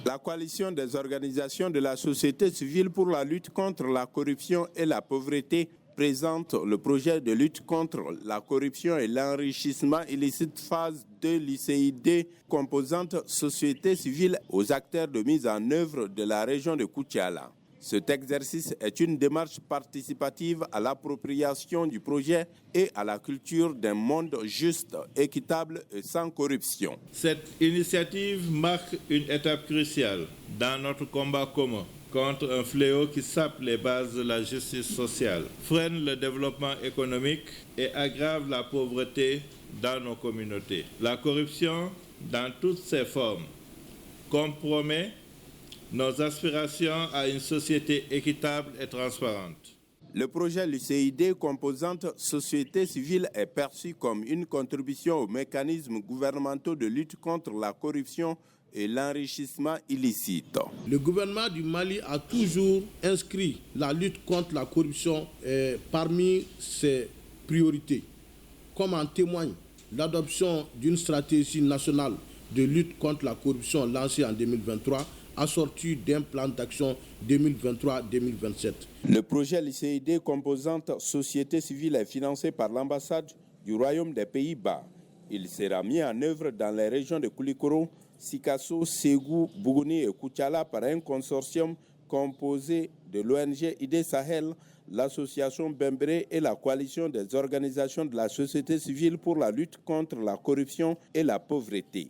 La coalition des organisations de la société civile pour la lutte contre la corruption et la pauvreté présente le projet de lutte contre la corruption et l'enrichissement illicite phase 2 l'ICID, composante société civile aux acteurs de mise en œuvre de la région de Koutiala. Cet exercice est une démarche participative à l'appropriation du projet et à la culture d'un monde juste, équitable et sans corruption. Cette initiative marque une étape cruciale dans notre combat commun contre un fléau qui sape les bases de la justice sociale, freine le développement économique et aggrave la pauvreté dans nos communautés. La corruption, dans toutes ses formes, compromet nos aspirations à une société équitable et transparente. Le projet LUCID, composante société civile, est perçu comme une contribution aux mécanismes gouvernementaux de lutte contre la corruption et l'enrichissement illicite. Le gouvernement du Mali a toujours inscrit la lutte contre la corruption parmi ses priorités, comme en témoigne l'adoption d'une stratégie nationale de lutte contre la corruption lancée en 2023, assorti d'un plan d'action 2023-2027. Le projet LICID composante société civile est financé par l'ambassade du Royaume des Pays-Bas. Il sera mis en œuvre dans les régions de Koulikoro, Sikasso, Ségou, Bougouni et Koutiala par un consortium composé de l'ONG ID Sahel, l'association Bembré et la coalition des organisations de la société civile pour la lutte contre la corruption et la pauvreté.